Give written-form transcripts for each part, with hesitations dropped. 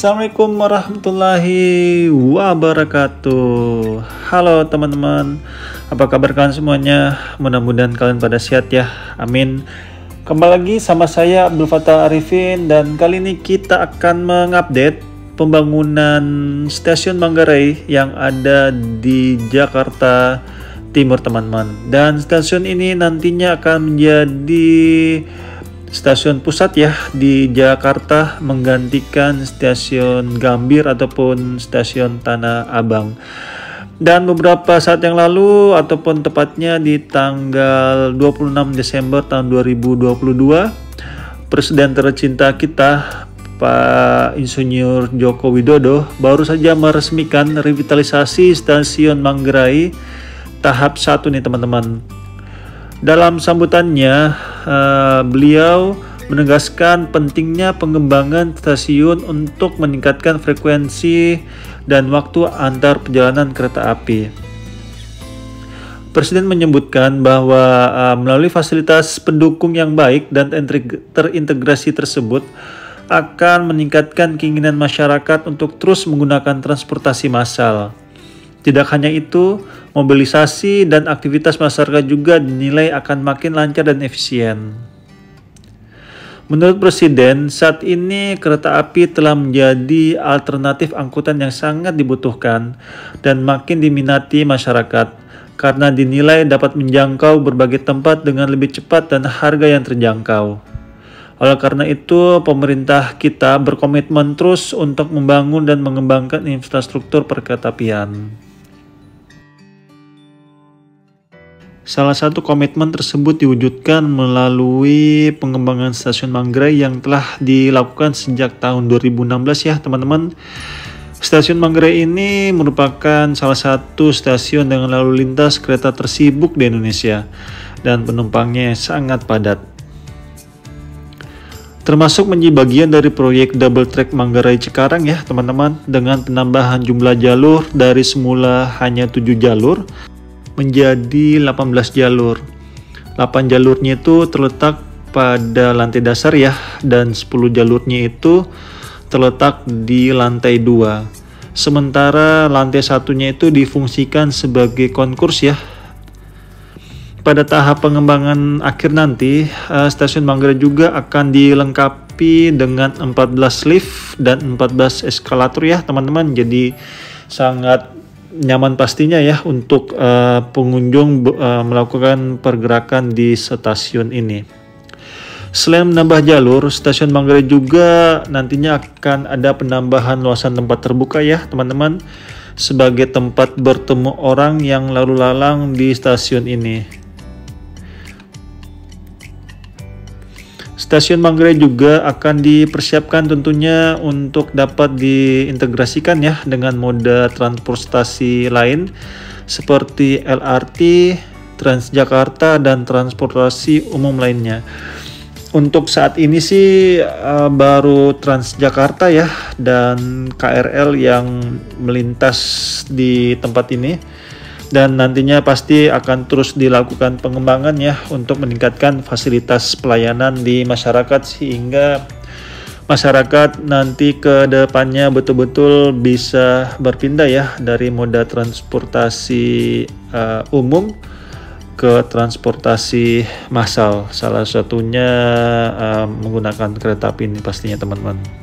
Assalamualaikum warahmatullahi wabarakatuh. Halo teman-teman, apa kabar kalian semuanya? Mudah-mudahan kalian pada sehat ya, amin. Kembali lagi sama saya Abdul Fattah Arifin, dan kali ini kita akan mengupdate pembangunan stasiun Manggarai yang ada di Jakarta Timur teman-teman. Dan stasiun ini nantinya akan menjadi stasiun pusat ya di Jakarta, menggantikan stasiun Gambir ataupun stasiun Tanah Abang. Dan beberapa saat yang lalu, ataupun tepatnya di tanggal 26 Desember tahun 2022, Presiden tercinta kita Pak Insinyur Joko Widodo baru saja meresmikan revitalisasi stasiun Manggarai tahap 1 nih teman-teman. Dalam sambutannya, beliau menegaskan pentingnya pengembangan stasiun untuk meningkatkan frekuensi dan waktu antar perjalanan kereta api. Presiden menyebutkan bahwa melalui fasilitas pendukung yang baik dan terintegrasi tersebut akan meningkatkan keinginan masyarakat untuk terus menggunakan transportasi massal. Tidak hanya itu, mobilisasi dan aktivitas masyarakat juga dinilai akan makin lancar dan efisien. Menurut Presiden, saat ini kereta api telah menjadi alternatif angkutan yang sangat dibutuhkan dan makin diminati masyarakat karena dinilai dapat menjangkau berbagai tempat dengan lebih cepat dan harga yang terjangkau. Oleh karena itu, pemerintah kita berkomitmen terus untuk membangun dan mengembangkan infrastruktur perkeretaapian. Salah satu komitmen tersebut diwujudkan melalui pengembangan stasiun Manggarai yang telah dilakukan sejak tahun 2016 ya teman-teman. Stasiun Manggarai ini merupakan salah satu stasiun dengan lalu lintas kereta tersibuk di Indonesia dan penumpangnya sangat padat. Termasuk menjadi bagian dari proyek double track Manggarai Cikarang ya teman-teman, dengan penambahan jumlah jalur dari semula hanya 7 jalur menjadi 18 jalur. 8 jalurnya itu terletak pada lantai dasar ya, dan 10 jalurnya itu terletak di lantai 2. Sementara lantai satunya itu difungsikan sebagai konkurs ya. Pada tahap pengembangan akhir nanti, stasiun Manggarai juga akan dilengkapi dengan 14 lift dan 14 eskalator ya teman-teman. Jadi sangat nyaman pastinya ya untuk pengunjung melakukan pergerakan di stasiun ini. Selain menambah jalur, stasiun Manggarai juga nantinya akan ada penambahan luasan tempat terbuka ya teman-teman, sebagai tempat bertemu orang yang lalu lalang di stasiun ini. Stasiun Manggarai juga akan dipersiapkan tentunya untuk dapat diintegrasikan ya dengan moda transportasi lain seperti LRT, Transjakarta, dan transportasi umum lainnya. Untuk saat ini sih baru Transjakarta ya dan KRL yang melintas di tempat ini. Dan nantinya pasti akan terus dilakukan pengembangan ya untuk meningkatkan fasilitas pelayanan di masyarakat, sehingga masyarakat nanti ke depannya betul-betul bisa berpindah ya dari moda transportasi umum ke transportasi massal. Salah satunya menggunakan kereta api ini pastinya teman-teman.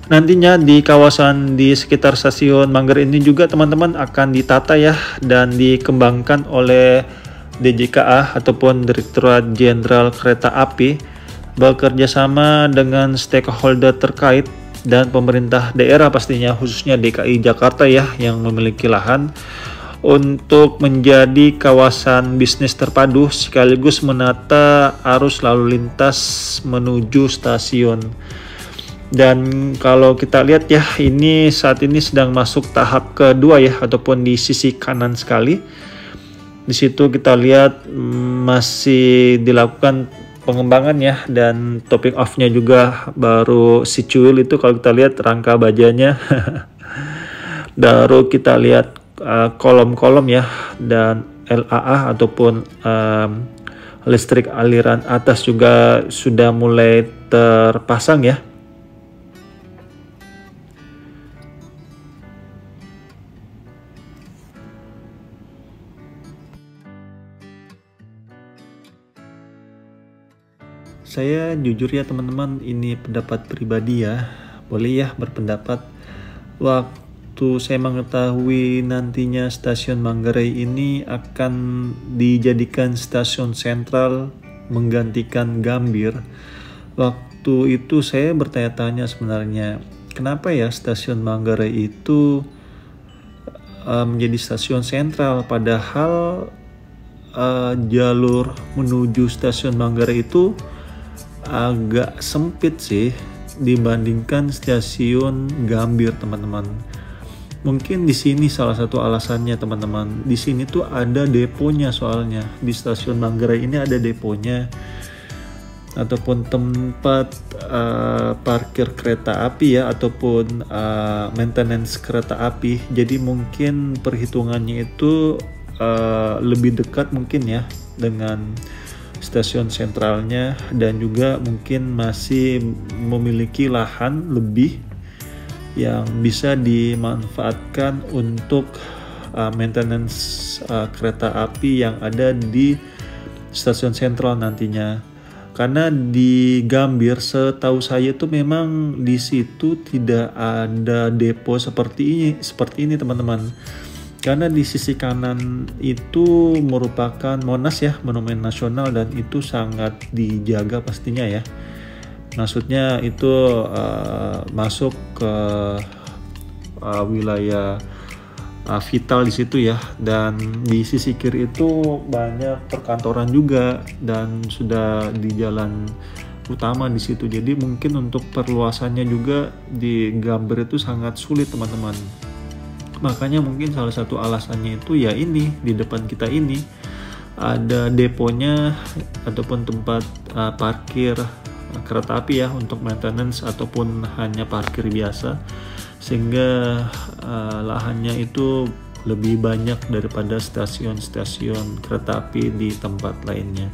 Nantinya di kawasan di sekitar stasiun Manggarai ini juga teman-teman akan ditata ya dan dikembangkan oleh DJKA ataupun Direktorat Jenderal Kereta Api bekerja sama dengan stakeholder terkait dan pemerintah daerah pastinya, khususnya DKI Jakarta ya yang memiliki lahan, untuk menjadi kawasan bisnis terpadu sekaligus menata arus lalu lintas menuju stasiun. Dan kalau kita lihat ya, ini saat ini sedang masuk tahap kedua ya, ataupun di sisi kanan sekali. Di situ kita lihat masih dilakukan pengembangan ya, dan topping off-nya juga baru si cuil itu kalau kita lihat rangka bajanya. Baru kita lihat kolom-kolom ya, dan LAA ataupun listrik aliran atas juga sudah mulai terpasang ya. Saya jujur ya teman-teman, ini pendapat pribadi ya, boleh ya berpendapat. Waktu saya mengetahui nantinya stasiun Manggarai ini akan dijadikan stasiun sentral menggantikan Gambir, waktu itu saya bertanya-tanya sebenarnya, kenapa ya stasiun Manggarai itu menjadi stasiun sentral, padahal jalur menuju stasiun Manggarai itu agak sempit sih dibandingkan stasiun Gambir, teman-teman. Mungkin di sini salah satu alasannya, teman-teman. Di sini tuh ada deponya, soalnya di stasiun Manggarai ini ada deponya ataupun tempat parkir kereta api ya, ataupun maintenance kereta api. Jadi mungkin perhitungannya itu lebih dekat mungkin ya dengan stasiun sentralnya, dan juga mungkin masih memiliki lahan lebih yang bisa dimanfaatkan untuk maintenance kereta api yang ada di stasiun sentral nantinya. Karena di Gambir setahu saya tuh memang di situ tidak ada depo seperti ini teman-teman. Karena di sisi kanan itu merupakan Monas ya, monumen nasional, dan itu sangat dijaga pastinya ya. Maksudnya itu masuk ke wilayah vital di situ ya, dan di sisi kiri itu banyak perkantoran juga dan sudah di jalan utama di situ. Jadi mungkin untuk perluasannya juga di Gambir itu sangat sulit, teman-teman. Makanya mungkin salah satu alasannya itu ya ini, di depan kita ini ada deponya ataupun tempat parkir kereta api ya, untuk maintenance ataupun hanya parkir biasa, sehingga lahannya itu lebih banyak daripada stasiun-stasiun kereta api di tempat lainnya.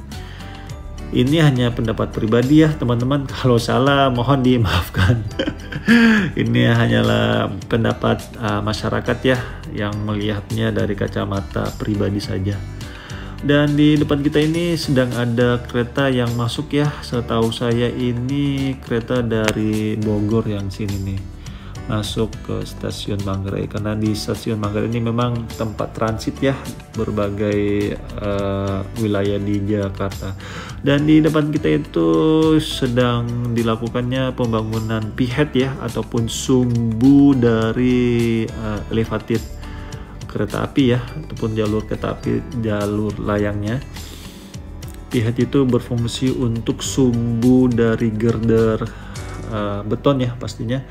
Ini hanya pendapat pribadi ya teman-teman, kalau salah mohon dimaafkan. Ini hanyalah pendapat masyarakat ya, yang melihatnya dari kacamata pribadi saja. Dan di depan kita ini sedang ada kereta yang masuk ya. Setahu saya ini kereta dari Bogor yang sini nih, masuk ke stasiun Manggarai. Karena di stasiun Manggarai ini memang tempat transit ya berbagai wilayah di Jakarta. Dan di depan kita itu sedang dilakukannya pembangunan pihet ya, ataupun sumbu dari elevated kereta api ya, ataupun jalur kereta api, jalur layangnya. Pihet itu berfungsi untuk sumbu dari girder beton ya pastinya,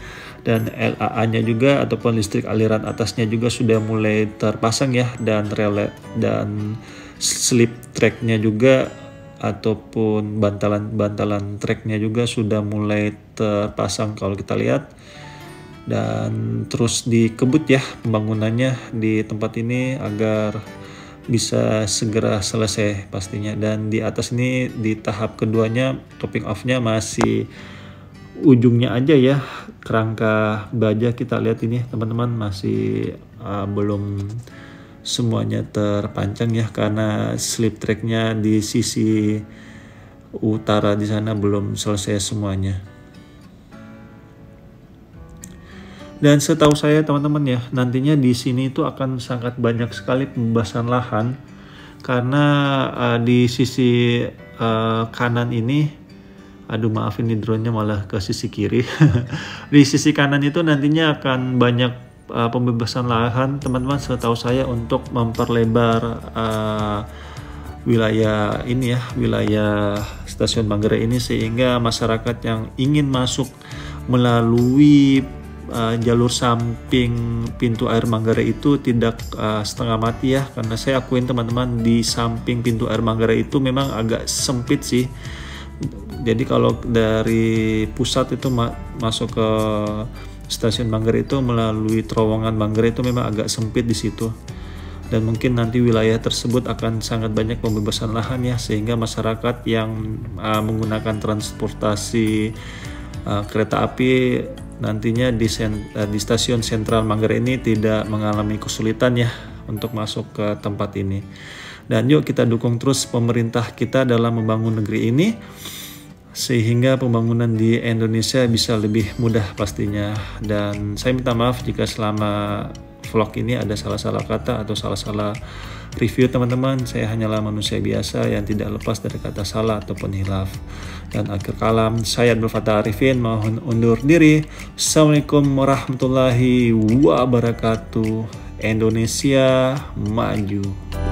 dan LAA-nya juga ataupun listrik aliran atasnya juga sudah mulai terpasang ya, dan relay dan slip tracknya juga ataupun bantalan tracknya juga sudah mulai terpasang kalau kita lihat. Dan terus dikebut ya pembangunannya di tempat ini agar bisa segera selesai pastinya. Dan di atas ini di tahap keduanya, topping off-nya masih ujungnya aja ya, kerangka baja kita lihat ini teman-teman masih belum semuanya terpancang ya, karena slip tracknya di sisi utara di sana belum selesai semuanya. Dan setahu saya teman-teman ya, nantinya di sini itu akan sangat banyak sekali pembebasan lahan, karena di sisi kanan ini, aduh maaf ini drone-nya malah ke sisi kiri. Di sisi kanan itu nantinya akan banyak pembebasan lahan teman-teman, setahu saya, untuk memperlebar wilayah ini ya, wilayah stasiun Manggarai ini, sehingga masyarakat yang ingin masuk melalui jalur samping pintu air Manggarai itu tidak setengah mati ya. Karena saya akuin teman-teman, di samping pintu air Manggarai itu memang agak sempit sih. Jadi kalau dari pusat itu masuk ke stasiun Manggarai itu melalui terowongan Manggarai itu memang agak sempit di situ. dan mungkin nanti wilayah tersebut akan sangat banyak pembebasan lahan ya, sehingga masyarakat yang menggunakan transportasi kereta api nantinya di stasiun Sentral Manggarai ini tidak mengalami kesulitan ya untuk masuk ke tempat ini. Dan yuk kita dukung terus pemerintah kita dalam membangun negeri ini, sehingga pembangunan di Indonesia bisa lebih mudah pastinya. Dan saya minta maaf jika selama vlog ini ada salah-salah kata atau salah-salah review teman-teman. Saya hanyalah manusia biasa yang tidak lepas dari kata salah ataupun hilaf. Dan akhir kalam, saya Abdul Fattah Arifin mohon undur diri. Assalamualaikum warahmatullahi wabarakatuh. Indonesia maju.